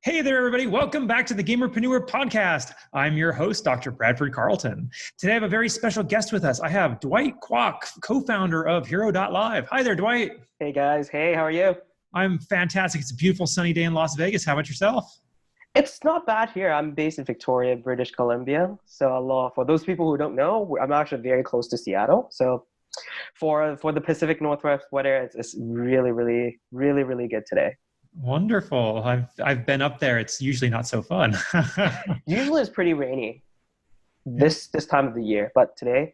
Hey there, everybody. Welcome back to the Gamerpreneur Podcast. I'm your host, Dr. Bradford Carlton. Today, I have a very special guest with us. I have Dwight Kwok, co-founder of Hero.live. Hi there, Dwight. Hey, guys. Hey, how are you? I'm fantastic. It's a beautiful sunny day in Las Vegas. How about yourself? It's not bad here. I'm based in Victoria, British Columbia. So for those people who don't know, I'm actually very close to Seattle. So for the Pacific Northwest weather, it's really, really, really, really good today. Wonderful. I've been up there. It's usually not so fun. Usually it's pretty rainy this time of the year, but today,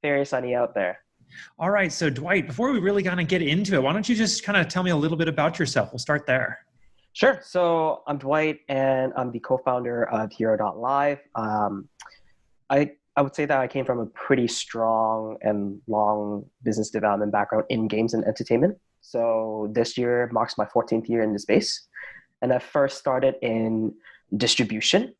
very sunny out there. All right. So Dwight, before we really kind of get into it, why don't you just kind of tell me a little bit about yourself? We'll start there. Sure. So I'm Dwight, and I'm the co-founder of Hero.live. I would say that I came from a pretty strong and long business development background in games and entertainment. So this year marks my 14th year in the space. And I first started in distribution.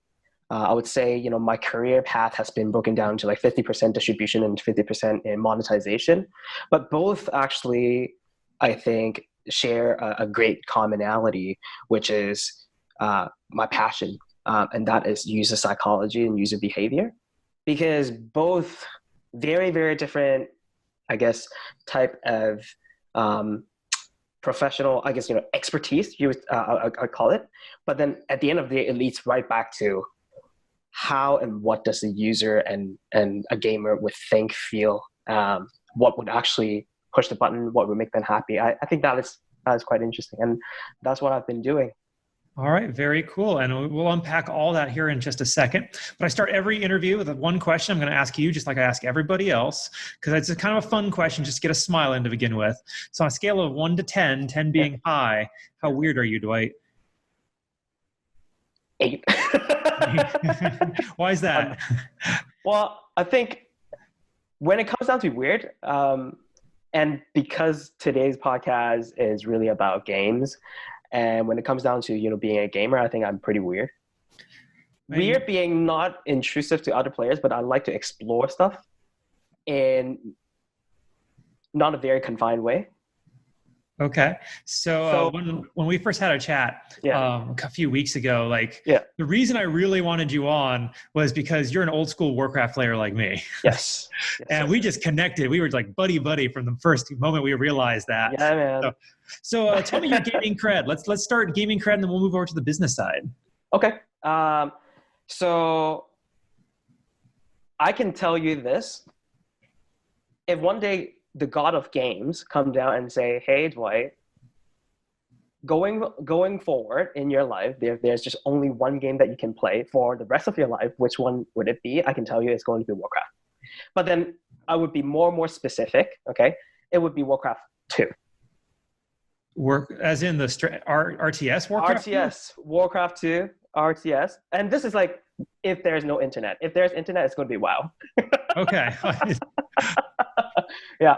I would say, my career path has been broken down to like 50% distribution and 50% in monetization. But both actually, I think, share a great commonality, which is my passion. And that is user psychology and user behavior. Because both very, very different, I guess, type of professional, expertise, I call it. But then at the end of the day, it leads right back to how and what does the user and a gamer would think, feel, what would actually push the button, what would make them happy. I think that is quite interesting. And that's what I've been doing. All right, very cool. And we'll unpack all that here in just a second. But I start every interview with one question I'm going to ask you, just like I ask everybody else, because it's a kind of a fun question, just to get a smile in to begin with. So on a scale of 1 to 10, 10 being high, how weird are you, Dwight? 8. Why is that? Well, I think when it comes down to weird, and because today's podcast is really about games, and when it comes down to, being a gamer, I think I'm pretty weird. Weird being not intrusive to other players, but I like to explore stuff in not a very confined way. Okay. So when we first had a chat a few weeks ago, the reason I really wanted you on was because you're an old school Warcraft player like me. Yes. And we just connected. We were like buddy from the first moment we realized that. Yeah, man. So tell me your gaming cred. Let's start gaming cred and then we'll move over to the business side. Okay. So I can tell you this. If one day the god of games come down and say, hey, Dwight, going forward in your life, there's just only one game that you can play for the rest of your life. Which one would it be? I can tell you it's going to be Warcraft. But then I would be more specific, okay? It would be Warcraft 2. As in the RTS Warcraft? RTS, Warcraft 2, RTS. And this is like, if there's no internet. If there's internet, it's going to be WoW. Okay. Yeah.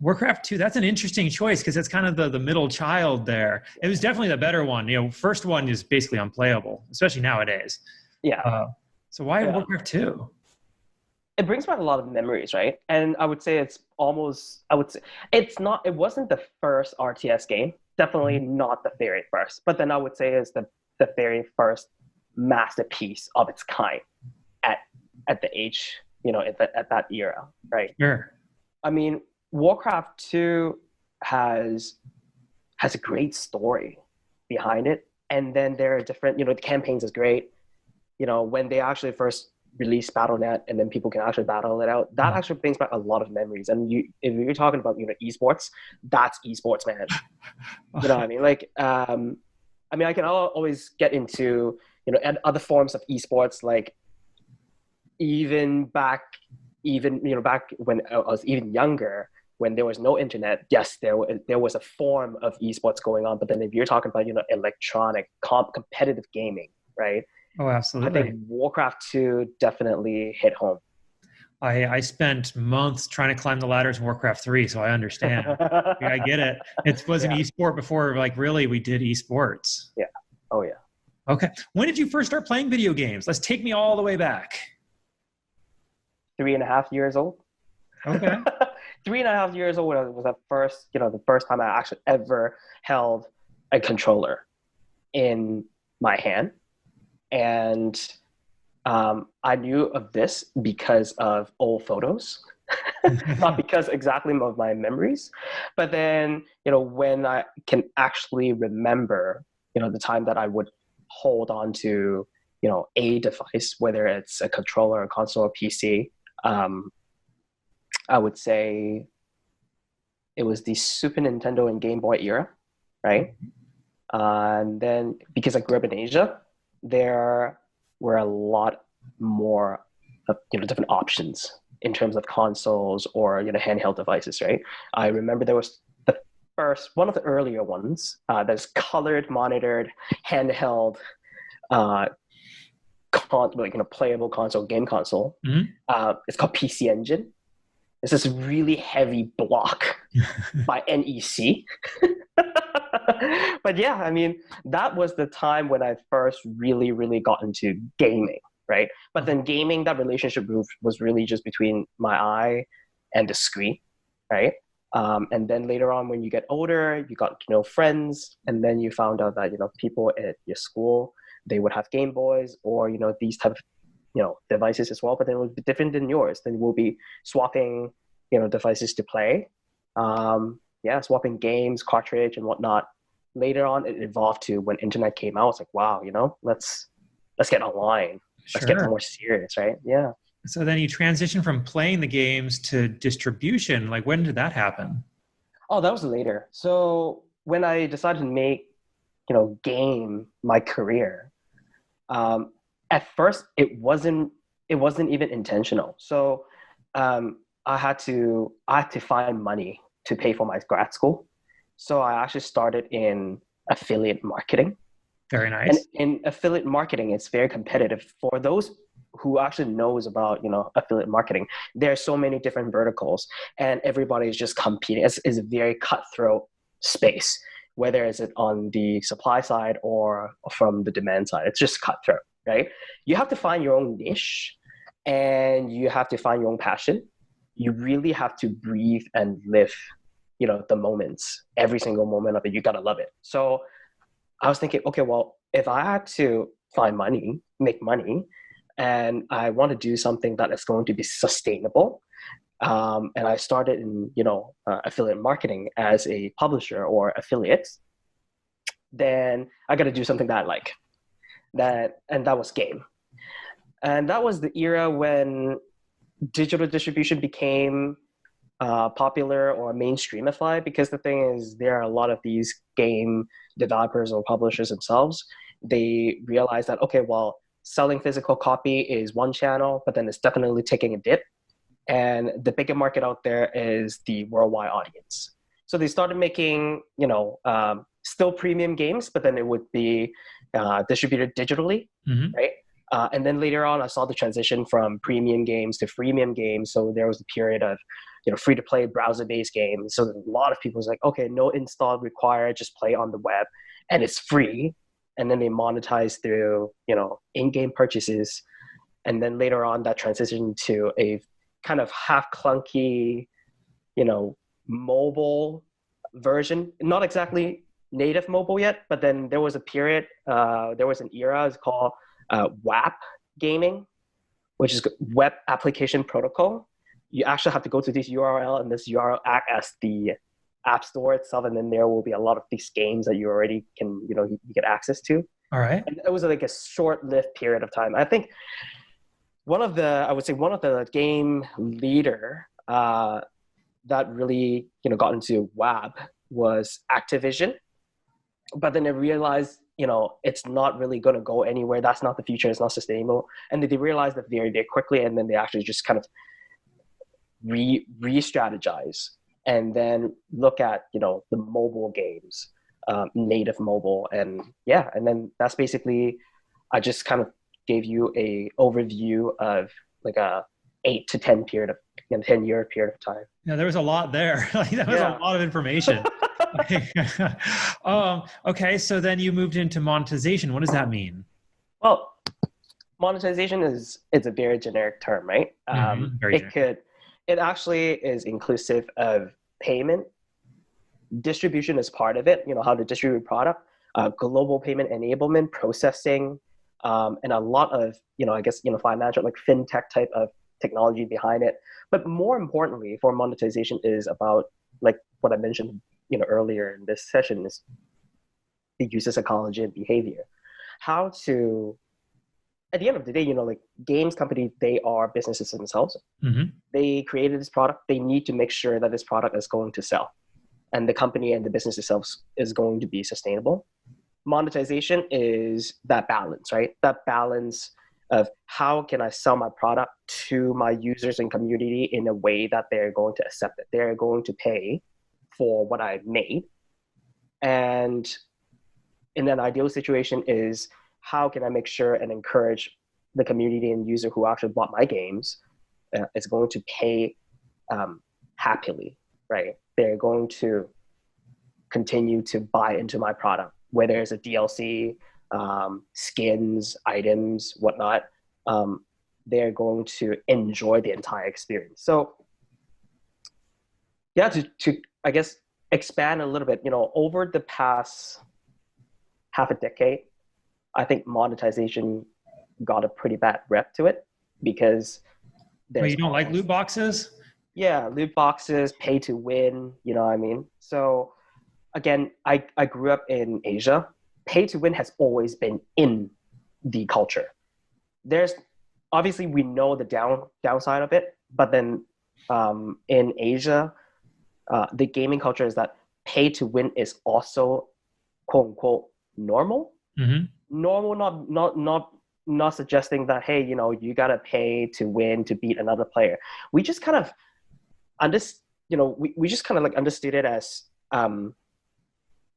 Warcraft 2, that's an interesting choice because it's kind of the middle child there. It was definitely the better one. First one is basically unplayable, especially nowadays. Yeah. So why Warcraft 2? It brings back a lot of memories, right? And I would say it wasn't the first RTS game. Definitely not the very first. But then I would say it's the very first masterpiece of its kind at the age, at that era, right? Sure. I mean, Warcraft 2 has a great story behind it. And then there are different, the campaigns is great. When they actually first released Battle.net and then people can actually battle it out, that actually brings back a lot of memories. And if you're talking about, esports, that's esports, man. You know what I mean? I can always get into, other forms of esports, like back when I was even younger, when there was no internet, yes, there was a form of esports going on. But then if you're talking about, electronic competitive gaming, right? Oh, absolutely. I think Warcraft 2 definitely hit home. I spent months trying to climb the ladders in Warcraft 3, so I understand. Yeah, I get it. It was an esport before, really, we did esports. Yeah. Oh, yeah. Okay. When did you first start playing video games? Let's take me all the way back. 3.5 years old. Okay. 3.5 years old was the first time I actually ever held a controller in my hand. And I knew of this because of old photos, not because exactly of my memories. But then, when I can actually remember, the time that I would hold on to, a device, whether it's a controller, a console, or PC, I would say it was the Super Nintendo and Game Boy era, right? And then because I grew up in Asia, there were a lot more of, different options in terms of consoles or handheld devices, right? I remember there was the first one of the earlier ones that's colored monitored handheld playable console, game console. It's called PC Engine. It's this really heavy block by NEC. But yeah, I mean, that was the time when I first really, really got into gaming, right? But then gaming, that relationship was really just between my eye and the screen, right? And then later on, when you get older, you got to know friends, and then you found out that, people at your school, they would have Game Boys or, these type of, devices as well, but then it would be different than yours. Then we'll be swapping, devices to play. Swapping games, cartridge, and whatnot. Later on, it evolved to when internet came out. It's like, wow, let's get online. Let's get more serious, right? Yeah. So then you transitioned from playing the games to distribution. Like, when did that happen? Oh, that was later. So when I decided to make, game my career, at first it wasn't even intentional. So I had to find money to pay for my grad school. So I actually started in affiliate marketing. Very nice. And in affiliate marketing, it's very competitive. For those who actually knows about, affiliate marketing, there are so many different verticals and everybody is just competing. It's a very cutthroat space, whether it's on the supply side or from the demand side. It's just cutthroat, right? You have to find your own niche and you have to find your own passion. You really have to breathe and live, the moments, every single moment of it. You got to love it. So I was thinking, okay, well, if I had to find money, make money, and I want to do something that is going to be sustainable, and I started in, affiliate marketing as a publisher or affiliate, then I got to do something that I like. And that was game. And that was the era when digital distribution became popular or mainstreamified, because the thing is, there are a lot of these game developers or publishers themselves. They realize that, okay, well, selling physical copy is one channel, but then it's definitely taking a dip. And the bigger market out there is the worldwide audience. So they started making, still premium games, but then it would be distributed digitally, right? And then later on, I saw the transition from premium games to freemium games. So there was a period of, free-to-play browser-based games. So a lot of people was like, okay, no install required, just play on the web, and it's free. And then they monetize through, in-game purchases. And then later on, that transitioned to a kind of half clunky, mobile version. Not exactly native mobile yet, but then there was a period, there was an era, it's called WAP gaming, which is Web Application Protocol. You actually have to go to this URL, and this URL act as the app store itself, and then there will be a lot of these games that you already can, you get access to. All right. And it was like a short-lived period of time. I think one of the game leader that really, got into WAP was Activision. But then they realized, it's not really going to go anywhere. That's not the future. It's not sustainable. And they realized that very, very quickly. And then they actually just kind of re-strategize and then look at, the mobile games, native mobile. And yeah, and then that's basically, I just kind of gave you a overview of like a 8 to 10 period of 10-year period of time. Yeah, there was a lot there. That was a lot of information. Okay, so then you moved into monetization. What does that mean? Well, monetization it's a very generic term, right? It actually is inclusive of payment. Distribution is part of it, how to distribute product. global payment enablement, processing, and a lot of, I guess, financial, like fintech type of technology behind it. But more importantly, for monetization is about, like what I mentioned, earlier in this session, is the user psychology and behavior. How to, at the end of the day, like games company, they are businesses themselves. Mm-hmm. They created this product. They need to make sure that this product is going to sell, and the company and the business itself is going to be sustainable. Monetization is that balance, right? That balance of how can I sell my product to my users and community in a way that they're going to accept it. They're going to pay for what I made. And in an ideal situation is, how can I make sure and encourage the community and user who actually bought my games is going to pay happily, right? They're going to continue to buy into my product, whether it's a DLC, skins, items, whatnot. They're going to enjoy the entire experience. So yeah, to I guess expand a little bit, over the past half a decade, I think monetization got a pretty bad rep to it, because Well, you don't like loot boxes? Yeah, loot boxes, pay to win, you know what I mean? So again, I grew up in Asia. Pay to win has always been in the culture. There's obviously, we know the downside of it, but then in Asia, the gaming culture is that pay to win is also quote unquote normal. Mm-hmm. Normal, not suggesting that, hey, you gotta pay to win to beat another player. We just kind of we just kind of like understood it as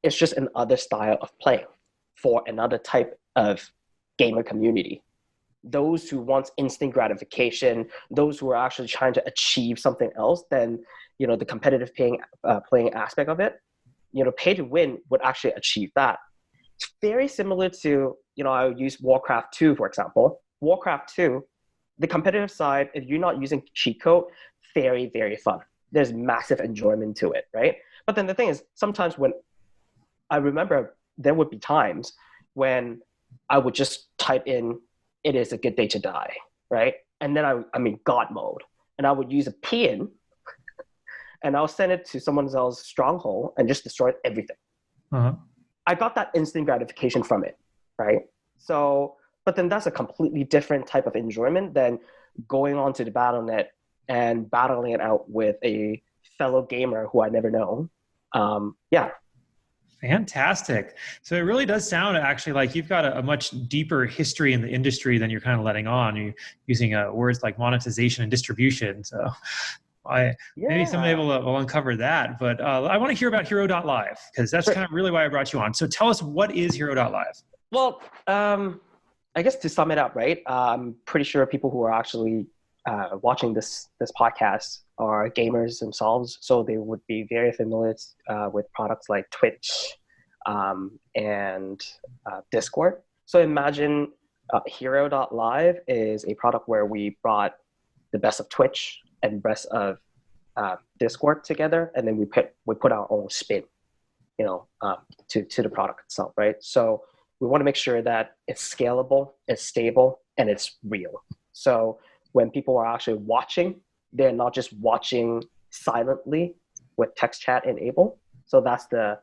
it's just another style of playing for another type of gamer community. Those who want instant gratification, those who are actually trying to achieve something else than the competitive playing aspect of it, pay to win would actually achieve that. It's very similar to, I would use Warcraft 2, for example. Warcraft 2, the competitive side, if you're not using cheat code, very, very fun. There's massive enjoyment to it, right? But then the thing is, sometimes when I remember there would be times when I would just type in, "It is a good day to die," right? And then I'm in God mode, and I would use a pin, and I'll send it to someone else's stronghold and just destroy everything. Uh-huh. I got that instant gratification from it, right? So, but then that's a completely different type of enjoyment than going onto the BattleNet and battling it out with a fellow gamer who I never know. Yeah. Fantastic. So it really does sound actually like you've got a much deeper history in the industry than you're kind of letting on. You're using words like monetization and distribution. So maybe someday we'll uncover that. But I want to hear about Hero.live, because that's kind of really why I brought you on. So tell us, what is Hero.live? Well, I guess to sum it up, right? I'm pretty sure people who are actually watching this podcast are gamers themselves, so they would be very familiar with products like Twitch and Discord. So imagine Hero.live is a product where we brought the best of Twitch and best of Discord together, and then we put our own spin, to the product itself, right? So we want to make sure that it's scalable, it's stable, and it's real. So when people are actually watching, they're not just watching silently with text chat enabled. So that's the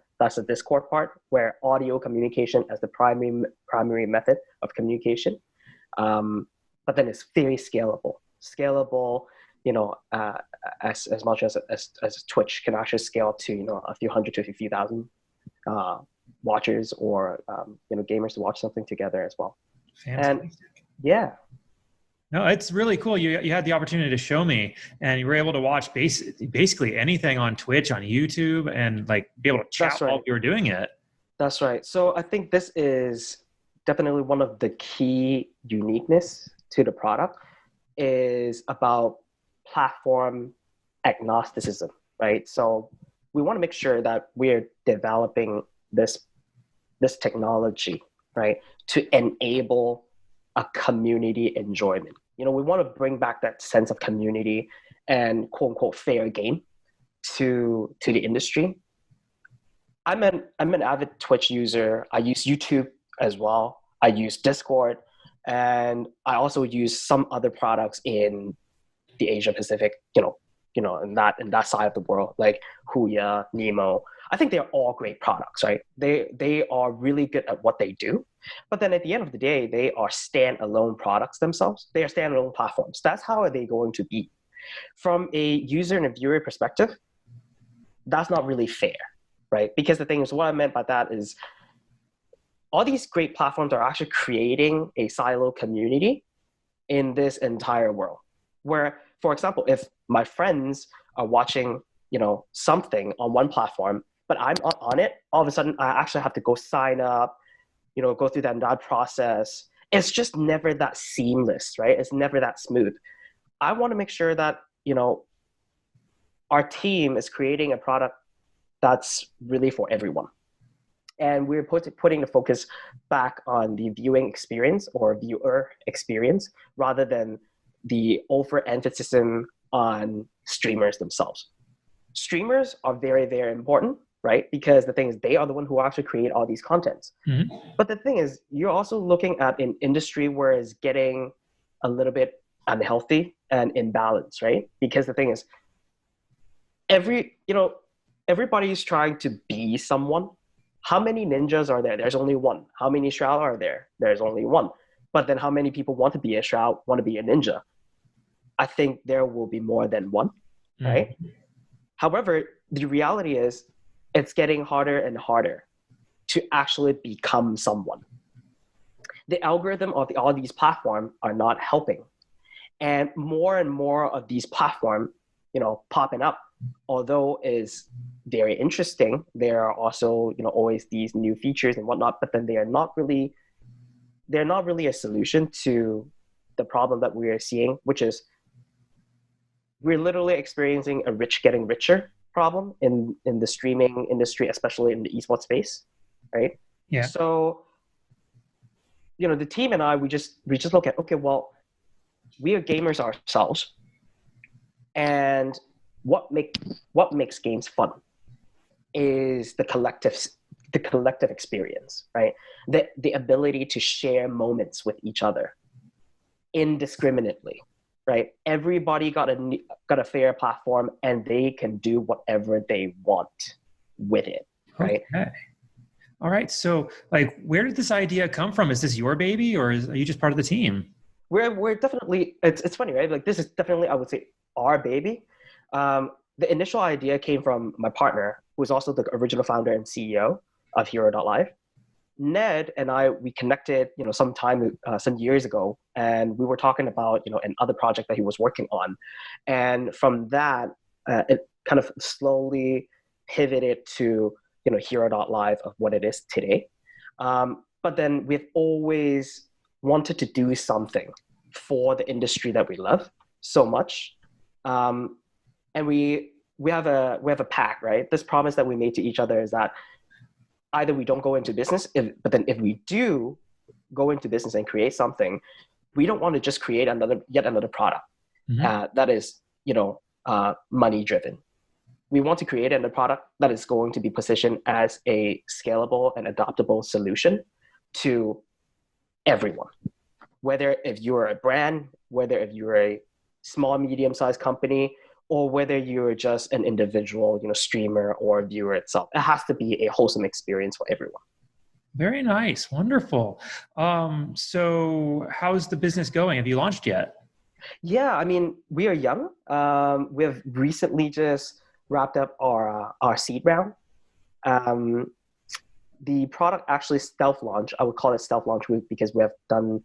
Discord part, where audio communication as the primary method of communication. But then it's very scalable. As much as Twitch can actually scale to a few hundred to a few thousand watchers or gamers to watch something together as well. Fantastic. And yeah. No, it's really cool. You had the opportunity to show me, and you were able to watch basically anything on Twitch, on YouTube, and like be able to chat while you were doing it. That's right. So I think this is definitely one of the key uniqueness to the product, is about platform agnosticism, right? So we want to make sure that we're developing this technology, right, to enable a community enjoyment. We want to bring back that sense of community and quote unquote fair game to the industry. I'm an avid Twitch user. I use YouTube as well. I use Discord, and I also use some other products in the Asia Pacific, in that side of the world, like Huya, Nemo. I think they're all great products, right? They are really good at what they do, but then at the end of the day, they are standalone products themselves. They are standalone platforms. That's how are they going to be. From a user and a viewer perspective, that's not really fair, right? Because the thing is, what I meant by that is all these great platforms are actually creating a silo community in this entire world. Where, for example, if my friends are watching, something on one platform, but I'm not on it, all of a sudden I actually have to go sign up, go through that process. It's just never that seamless, right? It's never that smooth. I want to make sure that, our team is creating a product that's really for everyone. And we're putting the focus back on the viewing experience or viewer experience rather than the overemphasis on streamers themselves. Streamers are very, very important, right? Because the thing is, they are the one who actually create all these contents. Mm-hmm. But the thing is, you're also looking at an industry where it's getting a little bit unhealthy and imbalanced, right? Because the thing is, everybody's trying to be someone. How many ninjas are there? There's only one. How many Shroud are there? There's only one. But then how many people want to be a Shroud, want to be a ninja? I think there will be more than one, right? However, the reality is it's getting harder and harder to actually become someone. The algorithm of all these platforms are not helping. And more of these platforms, popping up, although is very interesting, there are also, always these new features and whatnot, but then they're not really a solution to the problem that we are seeing, which is we're literally experiencing a rich getting richer problem in the streaming industry, especially in the esports space, right? Yeah. So, the team and I, we just look at, okay, well, we are gamers ourselves, and what makes games fun is the collective experience, right? The ability to share moments with each other indiscriminately, right? Everybody got a fair platform, and they can do whatever they want with it, right? Okay. All right. So, where did this idea come from? Is this your baby, or are you just part of the team? We're definitely. It's funny, right? Like, this is definitely, I would say, our baby. The initial idea came from my partner, who is also the original founder and CEO of Hero.live. Ned and I, we connected, some years ago, and we were talking about, another project that he was working on. And from that, it kind of slowly pivoted to, Hero.live of what it is today. But then we've always wanted to do something for the industry that we love so much. And we have a pact, right? This promise that we made to each other is that either we don't go into business, but then if we do go into business and create something, we don't want to just create yet another product that is, money driven. We want to create a product that is going to be positioned as a scalable and adaptable solution to everyone. Whether if you're a brand, whether if you're a small, medium-sized company, or whether you're just an individual, streamer or viewer itself. It has to be a wholesome experience for everyone. Very nice. Wonderful. So how's the business going? Have you launched yet? Yeah, I mean, we are young. We've recently just wrapped up our seed round. The product actually stealth launch. I would call it stealth launch because we have done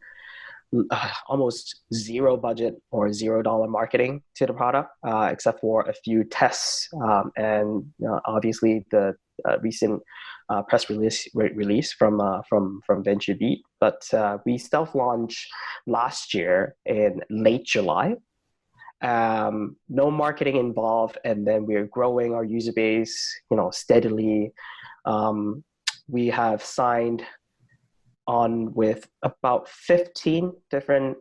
almost zero budget or $0 marketing to the product, except for a few tests and obviously the recent press release from VentureBeat. But we stealth launched last year in late July. No marketing involved, and then we're growing our user base, steadily. We have signed on with about 15 different,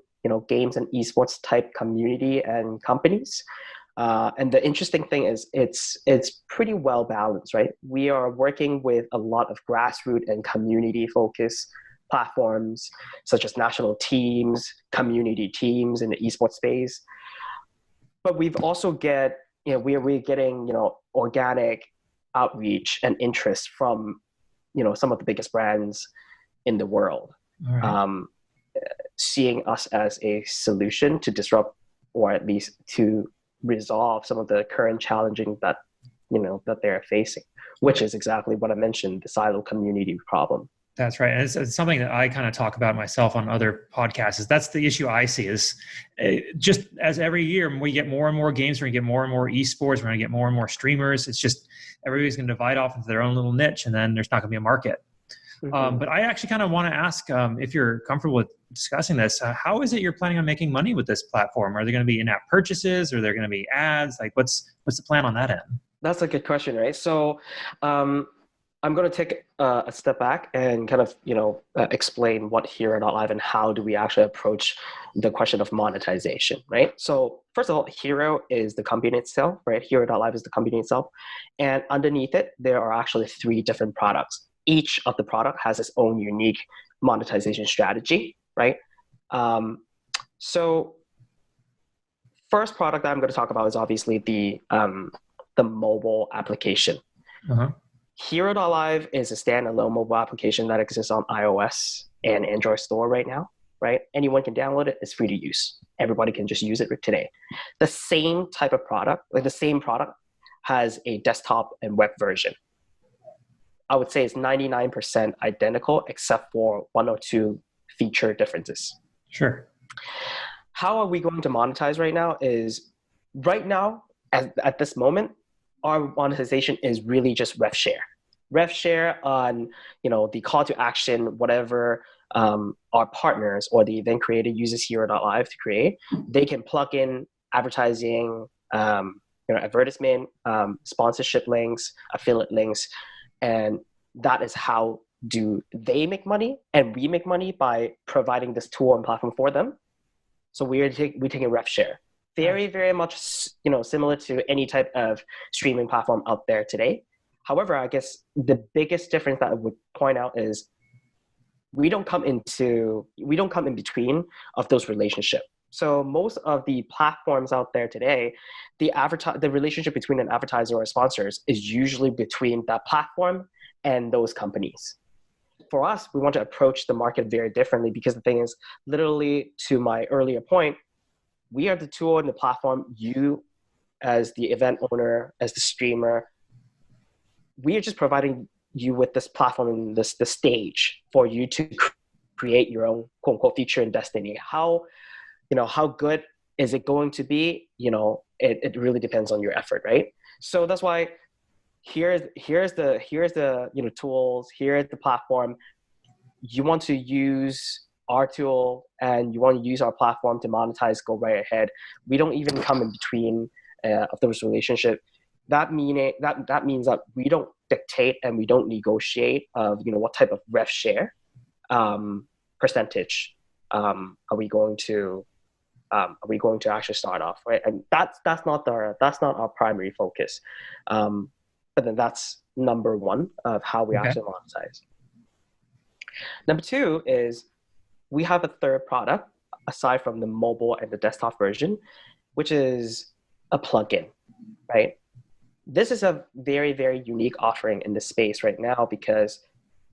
games and esports type community and companies. And the interesting thing is it's pretty well balanced, right? We are working with a lot of grassroots and community focused platforms, such as national teams, community teams in the esports space. But we've also we're getting, organic outreach and interest from, some of the biggest brands in the world. All right. Seeing us as a solution to disrupt, or at least to resolve some of the current challenging that they're facing, which is exactly what I mentioned, the silo community problem. That's right. And it's something that I kind of talk about myself on other podcasts. Is that's the issue I see is just as every year we get more and more games, we're going to get more and more esports, we're going to get more and more streamers. It's just everybody's going to divide off into their own little niche, and then there's not going to be a market. Mm-hmm. But I actually kind of want to ask if you're comfortable with discussing this. How is it you're planning on making money with this platform? Are there going to be in-app purchases? Or are there going to be ads? Like, what's the plan on that end? That's a good question, right? So, I'm going to take a step back and kind of explain what Hero.live and how do we actually approach the question of monetization, right? So, first of all, Hero is the company itself, right? Hero.live is the company itself, and underneath it, there are actually 3 different products. Each of the product has its own unique monetization strategy, right? So first product that I'm going to talk about is obviously the mobile application. Uh-huh. Hero.live is a standalone mobile application that exists on iOS and Android store right now, right? Anyone can download it. It's free to use. Everybody can just use it today. The same type of product, the same product has a desktop and web version. I would say it's 99% identical except for 1 or 2 feature differences. Sure. How are we going to monetize right now is, right now, at this moment, our monetization is really just rev share. Rev share on, the call to action, whatever our partners or the event creator uses Hero.live to create. They can plug in advertising, advertisement, sponsorship links, affiliate links, and that is how do they make money, and we make money by providing this tool and platform for them. So we're taking a rev share. Very, very much, similar to any type of streaming platform out there today. However, I guess the biggest difference that I would point out is we don't come in between of those relationships. So most of the platforms out there today, the relationship between an advertiser or sponsors is usually between that platform and those companies. For us, we want to approach the market very differently, because the thing is, literally to my earlier point, we are the tool and the platform. You, as the event owner, as the streamer, we are just providing you with this platform and the stage for you to create your own quote unquote feature and destiny. How good is it going to be? It really depends on your effort, right? So that's why here's the tools, here's the platform. You want to use our tool and you want to use our platform to monetize, go right ahead. We don't even come in between of those relationships. That means that we don't dictate and we don't negotiate of what type of rev share percentage are we going to actually start off, right? And that's not our primary focus. But then that's number 1 of how we actually monetize. Number 2 is we have a third product aside from the mobile and the desktop version, which is a plugin, right? This is a very, very unique offering in the space right now, because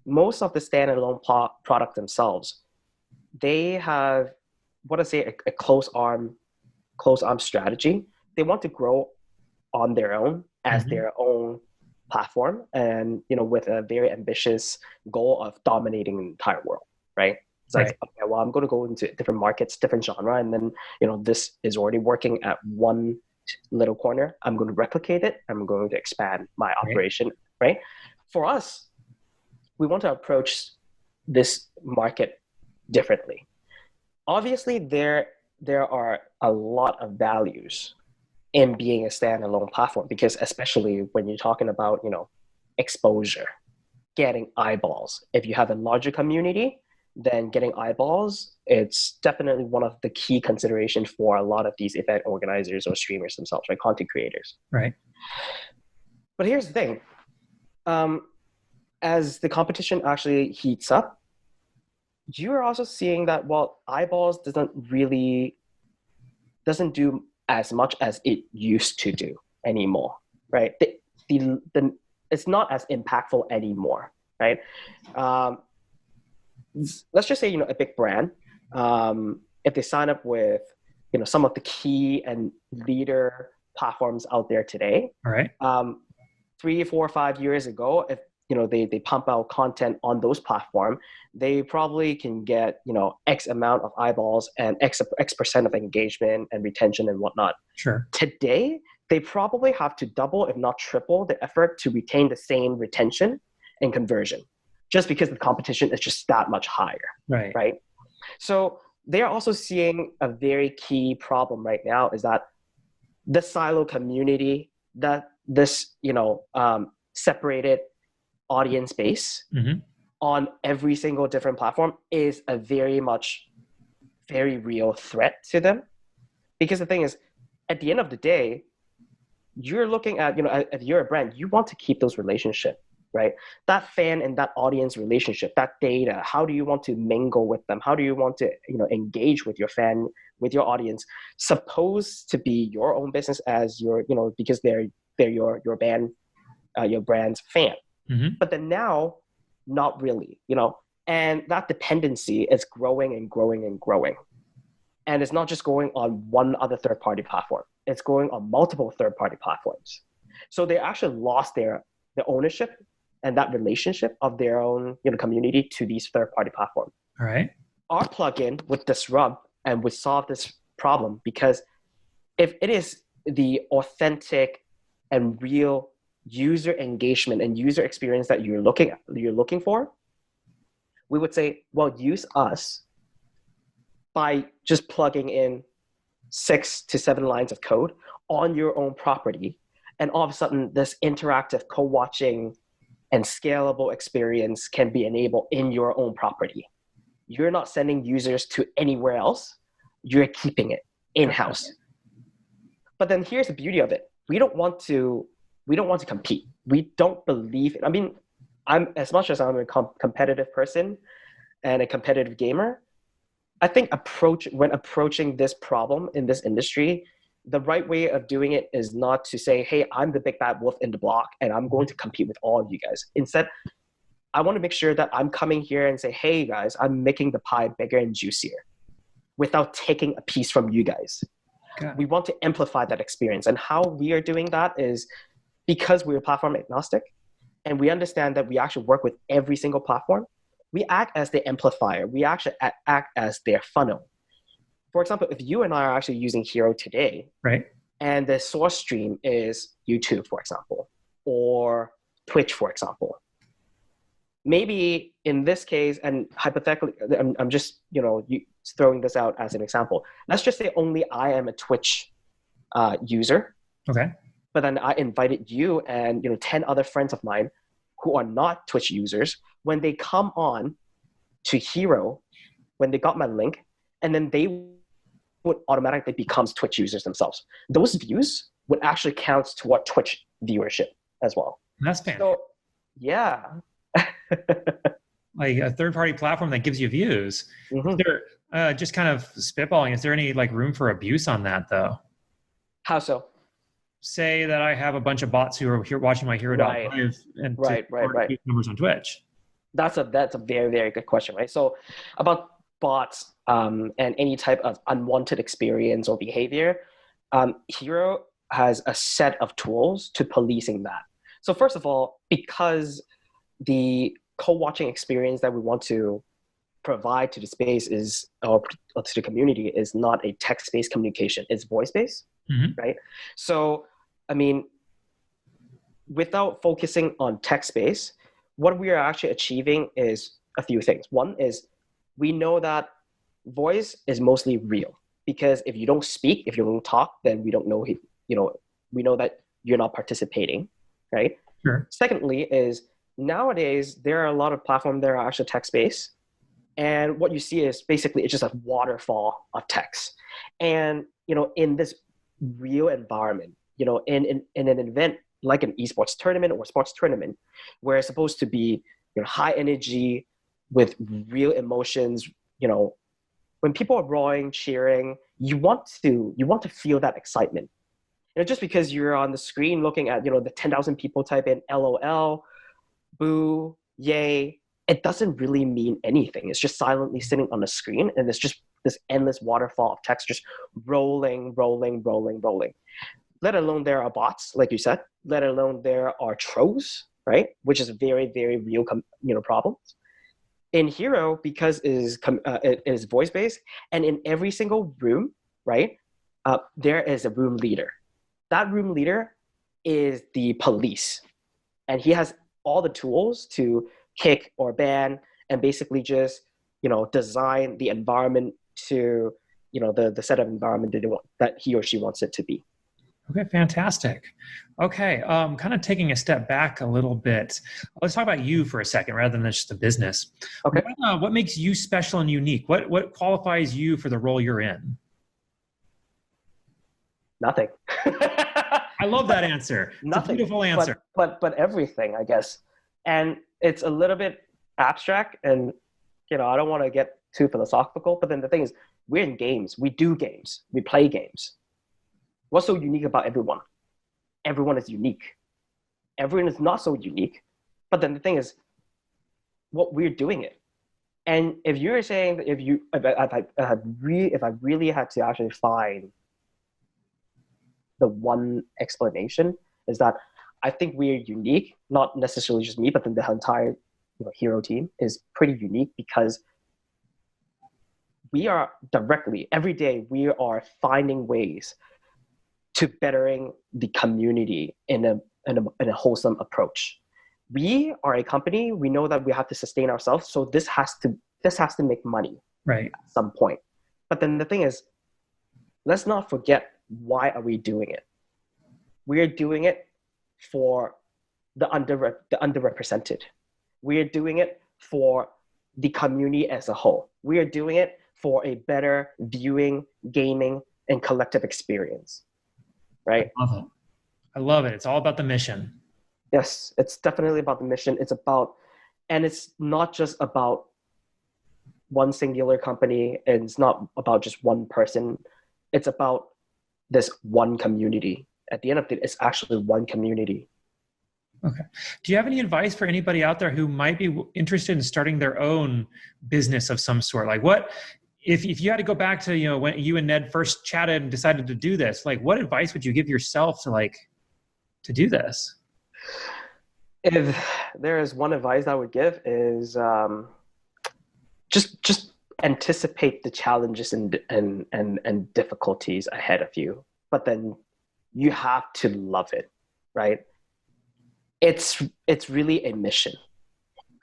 most of the standalone product themselves, they have a close arm strategy. They want to grow on their own as their own platform, and with a very ambitious goal of dominating the entire world, right? It's like, okay, well, I'm going to go into different markets, different genre, and then this is already working at one little corner. I'm going to replicate it. I'm going to expand my operation, right? For us, we want to approach this market differently. Obviously, there are a lot of values in being a standalone platform, because especially when you're talking about exposure, getting eyeballs. If you have a larger community, than getting eyeballs, it's definitely one of the key considerations for a lot of these event organizers or streamers themselves, right? Content creators. Right. But here's the thing. As the competition actually heats up, you're also seeing that while eyeballs doesn't do as much as it used to do anymore, right? It's not as impactful anymore, right? Let's just say, a big brand, if they sign up with, some of the key and leader platforms out there today, All right. 3, 4, 5 years ago, if they pump out content on those platforms, they probably can get X amount of eyeballs and X percent of engagement and retention and whatnot. Sure. Today, they probably have to double, if not triple, the effort to retain the same retention and conversion, just because the competition is just that much higher. Right. So they're also seeing a very key problem right now is that the silo community, that this separated audience base on every single different platform is a very real threat to them. Because the thing is, at the end of the day, you're looking at, if you're a brand, you want to keep those relationships, right? That fan and that audience relationship, that data, how do you want to mingle with them? How do you want to, engage with your fan, with your audience? Supposed to be your own business as your, because they're your band, your brand's fan. But then now, not really, and that dependency is growing and growing and growing. And it's not just going on one other third-party platform. It's going on multiple third-party platforms. So they actually lost their ownership and that relationship of their own community to these third-party platforms. All right. Our plugin would disrupt and would solve this problem, because if it is the authentic and real user engagement and user experience that you're looking for, we would say, well, use us by just plugging in 6 to 7 lines of code on your own property, and all of a sudden this interactive co-watching and scalable experience can be enabled in your own property. You're not sending users to anywhere else. You're keeping it in-house. But then here's the beauty of it. We don't want to compete. We don't believe it. I mean, as much as I'm a competitive person and a competitive gamer, I think when approaching this problem in this industry, the right way of doing it is not to say, hey, I'm the big bad wolf in the block and I'm going to compete with all of you guys. Instead, I want to make sure that I'm coming here and say, hey guys, I'm making the pie bigger and juicier without taking a piece from you guys. We want to amplify that experience. And how we are doing that is because we're platform agnostic and we understand that we actually work with every single platform. We act as the amplifier. We actually act as their funnel. For example, if you and I are actually using Hero today, right, and the source stream is YouTube, for example, or Twitch, for example, maybe in this case, and hypothetically, I'm just throwing this out as an example. Let's just say only I am a Twitch user. Okay. But then I invited you and 10 other friends of mine who are not Twitch users. When they come on to Hero, when they got my link, and then they would automatically become Twitch users themselves. Those views would actually count toward Twitch viewership as well. That's fantastic. So, yeah. Like a third-party platform that gives you views. Is there, just kind of spitballing, is there any room for abuse on that though? How so? Say that I have a bunch of bots who are here watching my Hero.live and right. numbers on Twitch. That's a very, very good question, right? So about bots and any type of unwanted experience or behavior, Hero has a set of tools to policing that. So first of all, because the co-watching experience that we want to provide to the space or to the community is not a text-based communication, it's voice-based, right? So, I mean, without focusing on text-based, what we are actually achieving is a few things. One is we know that voice is mostly real, because if you don't speak, if you don't talk, then we don't know, we know that you're not participating, right? Sure. Secondly is nowadays there are a lot of platforms that are actually text-based, And what you see is basically it's just a waterfall of text. And in this real environment, in an event like an esports tournament or sports tournament, where it's supposed to be high energy with real emotions, when people are roaring, cheering, you want to feel that excitement. Just because you're on the screen looking at the 10,000 people type in LOL, boo, yay, it doesn't really mean anything. It's just silently sitting on the screen, and it's just this endless waterfall of text just rolling. Let alone there are bots, like you said. Let alone there are trolls, right? Which is a very, very real problem. In Hero, because it is voice-based, and in every single room, right, there is a room leader. That room leader is the police, and he has all the tools to kick or ban, and basically just design the environment to the set of environment that he or she wants it to be. Okay, fantastic. Okay, kind of taking a step back a little bit. Let's talk about you for a second rather than just the business. Okay. What makes you special and unique? What qualifies you for the role you're in? Nothing. I love that answer. Nothing. It's a beautiful answer. But everything, I guess. And it's a little bit abstract, and I don't want to get too philosophical, but then the thing is, we're in games. We do games. We play games. What's so unique about everyone? Everyone is unique. Everyone is not so unique. But then the thing is, what we're doing it. And if you're saying that if I really had to actually find the one explanation, is that I think we're unique, not necessarily just me, but then the entire Hero team is pretty unique because we are directly, every day, we are finding ways to bettering the community in a wholesome approach. We are a company, we know that we have to sustain ourselves, so this has to make money, right, at some point. But then the thing is, let's not forget, why are we doing it? We're doing it for the underrepresented. We're doing it for the community as a whole. We are doing it for a better viewing, gaming, and collective experience. Right? I love it. It's all about the mission. Yes, it's definitely about the mission. And it's not just about one singular company, and it's not about just one person. It's about this one community. At the end of it, it's actually one community. Okay. Do you have any advice for anybody out there who might be interested in starting their own business of some sort? Like if you had to go back to, when you and Ned first chatted and decided to do this, like what advice would you give yourself to do this? If there is one advice I would give is just anticipate the challenges and difficulties ahead of you, but then you have to love it, right? It's really a mission.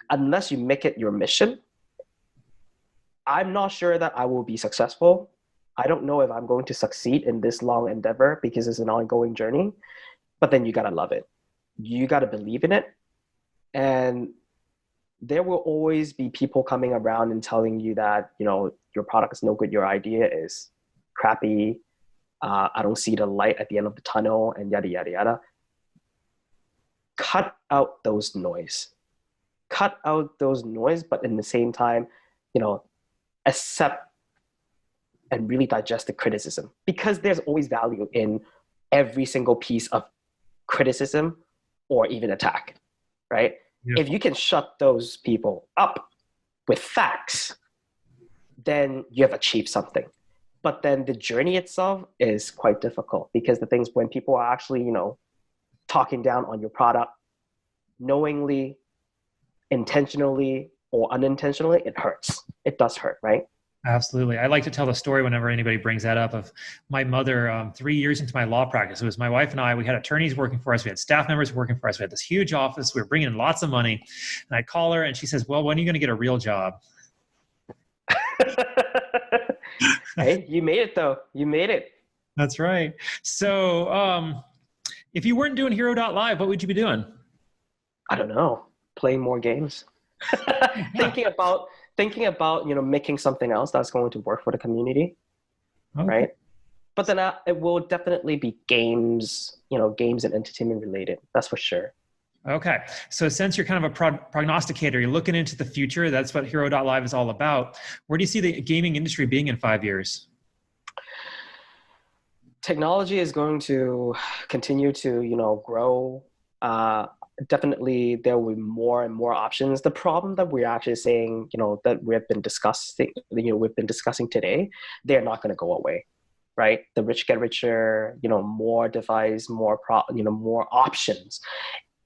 Unless you make it your mission, I'm not sure that I will be successful. I don't know if I'm going to succeed in this long endeavor because it's an ongoing journey, but then you got to love it. You got to believe in it. And there will always be people coming around and telling you that, your product is no good, your idea is crappy, I don't see the light at the end of the tunnel, and yada, yada, yada. Cut out those noise. Cut out those noise, but in the same time, accept and really digest the criticism, because there's always value in every single piece of criticism or even attack, right? Yeah. If you can shut those people up with facts, then you have achieved something. But then the journey itself is quite difficult, because the things when people are actually, talking down on your product, knowingly, intentionally, or unintentionally, it hurts. It does hurt, right? Absolutely. I like to tell the story whenever anybody brings that up of my mother 3 years into my law practice. It was my wife and I, we had attorneys working for us. We had staff members working for us. We had this huge office. We were bringing in lots of money. And I call her and she says, well, when are you going to get a real job? Hey, you made it though. You made it. That's right. So if you weren't doing Hero.live, what would you be doing? I don't know. Playing more games. thinking about, making something else that's going to work for the community, Okay. right? But then it will definitely be games, games and entertainment related. That's for sure. Okay. So since you're kind of a prognosticator, you're looking into the future. That's what Hero.live is all about. Where do you see the gaming industry being in 5 years? Technology is going to continue to, grow. Definitely, there will be more and more options. The problem that we're actually saying, that we've been discussing today, they're not going to go away, right? The rich get richer. More device, more options.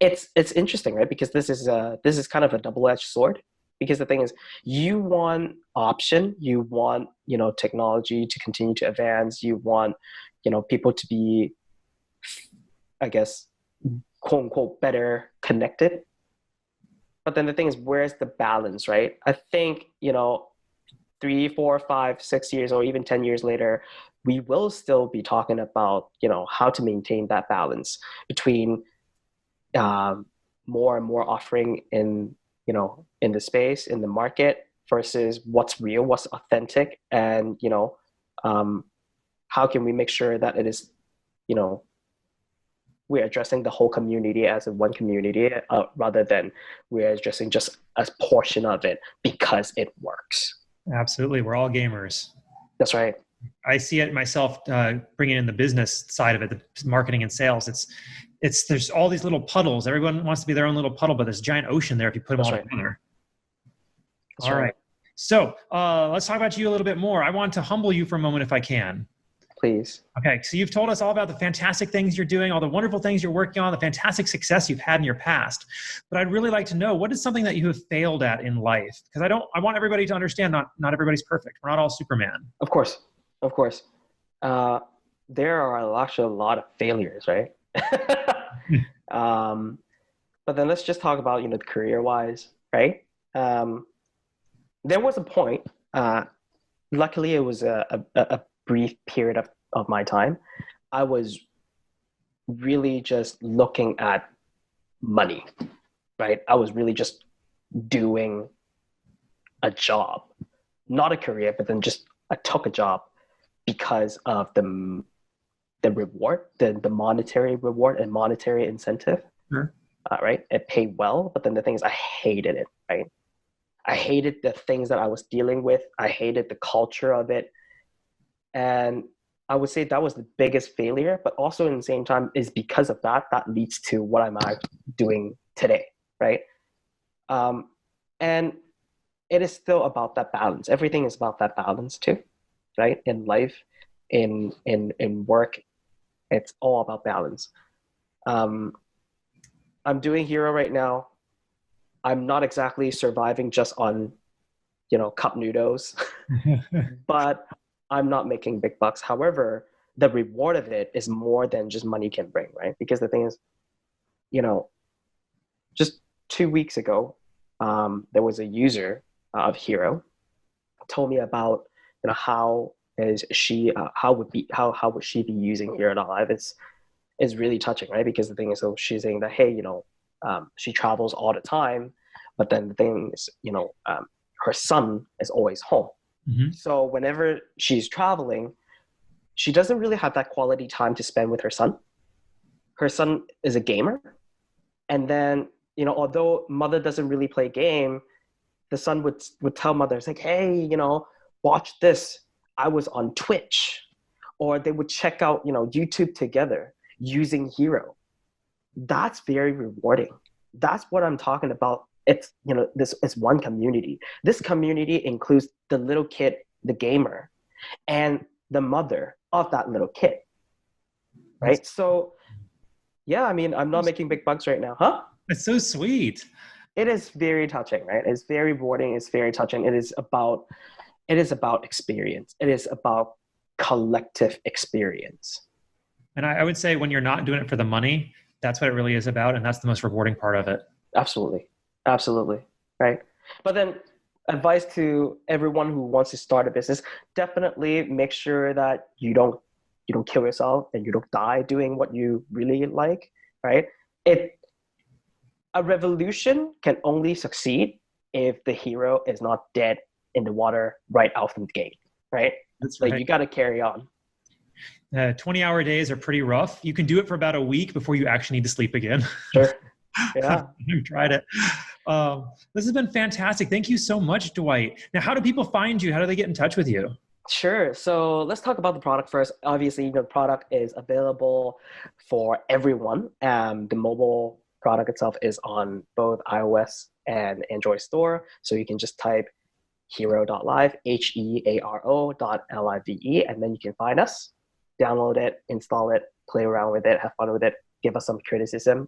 It's interesting, right? Because this is kind of a double-edged sword. Because the thing is, you want option, you want technology to continue to advance, you want people to be, I guess, quote unquote, better connected. But then the thing is, where's the balance, right? I think 3, 4, 5, 6 years, or even 10 years later, we will still be talking about how to maintain that balance between more and more offering in in the space, in the market, versus what's real, what's authentic, and how can we make sure that it is we're addressing the whole community as a one community, rather than we're addressing just a portion of it because it works. Absolutely. We're all gamers. That's right. I see it myself, bringing in the business side of it, the marketing and sales. There's all these little puddles. Everyone wants to be their own little puddle, but there's a giant ocean there if you put them That's all right. together. That's All right. right. So let's talk about you a little bit more. I want to humble you for a moment if I can. Please. Okay. So you've told us all about the fantastic things you're doing, all the wonderful things you're working on, the fantastic success you've had in your past. But I'd really like to know, what is something that you have failed at in life? Because I want everybody to understand not everybody's perfect. We're not all Superman. Of course. Of course. There are actually a lot of failures, right? But then let's just talk about, career-wise, right? There was a point, luckily it was a brief period of my time. I was really just looking at money, right? I was really just doing a job, not a career, but then just I took a job because of the reward, the monetary reward and monetary incentive. Sure. Right? It paid well, but then the thing is, I hated it, right? I hated the things that I was dealing with. I hated the culture of it. And I would say that was the biggest failure, but also in the same time is because of that leads to what I'm doing today, right? And it is still about that balance. Everything is about that balance too, right? In life, in work, it's all about balance. I'm doing Hero right now. I'm not exactly surviving just on, cup noodles, but I'm not making big bucks. However, the reward of it is more than just money can bring, right? Because the thing is, just 2 weeks ago, there was a user of Hero told me about, how would she be using Hero.live? Is really touching, right? Because the thing is, so she's saying that, hey, she travels all the time, but then the thing is, her son is always home. Mm-hmm. So whenever she's traveling, she doesn't really have that quality time to spend with her son. Her son is a gamer. And then, although mother doesn't really play game, the son would tell mother, it's like, hey, watch this. I was on Twitch. Or they would check out, YouTube together using Hero. That's very rewarding. That's what I'm talking about. It's, this is one community. This community includes the little kid, the gamer, and the mother of that little kid, right? So, yeah, I mean, I'm not making big bucks right now, huh? That's so sweet. It is very touching, right? It's very rewarding. It's very touching. It is about experience. It is about collective experience. And I would say when you're not doing it for the money, that's what it really is about. And that's the most rewarding part of it. Absolutely. Absolutely. Right. But then advice to everyone who wants to start a business, definitely make sure that you don't kill yourself and you don't die doing what you really like. Right. A revolution can only succeed if the hero is not dead in the water right out from the gate, right? That's Like right. you got to carry on. 20-hour days are pretty rough. You can do it for about a week before you actually need to sleep again. Sure. Yeah. I've tried it. This has been fantastic. Thank you so much, Dwight. Now, how do people find you? How do they get in touch with you? Sure. So let's talk about the product first. Obviously, the product is available for everyone. The mobile product itself is on both iOS and Android store. So you can just type Hero.live, Hearo.live, and then you can find us, download it, install it, play around with it, have fun with it, give us some criticism.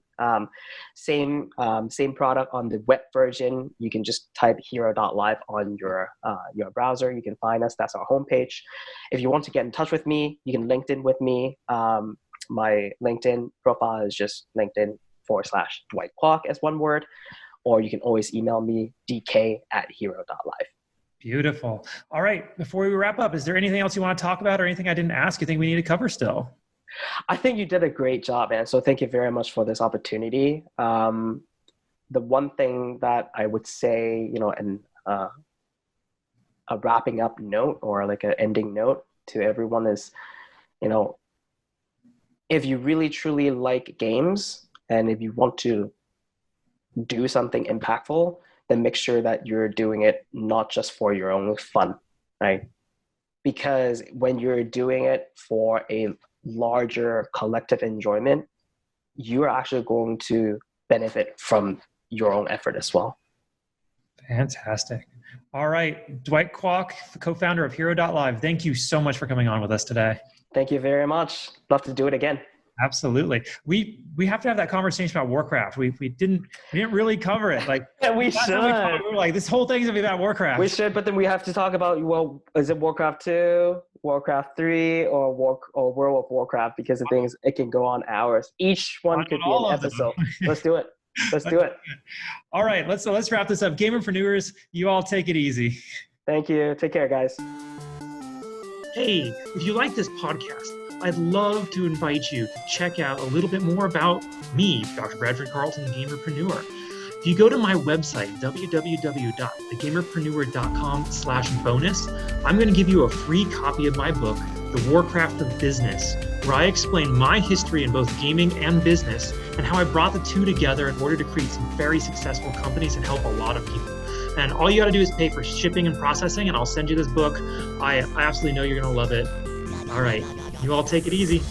Same product on the web version. You can just type Hero.live on your browser. You can find us. That's our homepage. If you want to get in touch with me, you can LinkedIn with me. My LinkedIn profile is just LinkedIn/Dwight Kwok as one word, or you can always email me dk@Hero.live. Beautiful. All right. Before we wrap up, is there anything else you want to talk about or anything I didn't ask you think we need to cover still? I think you did a great job, man. So thank you very much for this opportunity. The one thing that I would say, and a wrapping up note or like an ending note to everyone is, if you really truly like games and if you want to do something impactful, then make sure that you're doing it not just for your own fun, right? Because when you're doing it for a larger collective enjoyment, you're actually going to benefit from your own effort as well. Fantastic. All right. Dwight Kwok, the co-founder of Hero.live. Thank you so much for coming on with us today. Thank you very much. Love to do it again. Absolutely. We have to have that conversation about Warcraft. We didn't really cover it. Like we should. We were like, this whole thing's gonna be about Warcraft. We should, but then we have to talk about, well, is it Warcraft 2, Warcraft 3, or World of Warcraft? Because the thing is, it can go on hours. Each one could be an episode. Let's do it. Let's do it. All right, let's wrap this up. Gamerpreneurs, you all take it easy. Thank you. Take care, guys. Hey, if you like this podcast, I'd love to invite you to check out a little bit more about me, Dr. Bradford Carlton, Gamerpreneur. If you go to my website, www.thegamerpreneur.com/bonus, I'm going to give you a free copy of my book, The Warcraft of Business, where I explain my history in both gaming and business and how I brought the two together in order to create some very successful companies and help a lot of people. And all you got to do is pay for shipping and processing, and I'll send you this book. I absolutely know you're going to love it. All right, you all take it easy.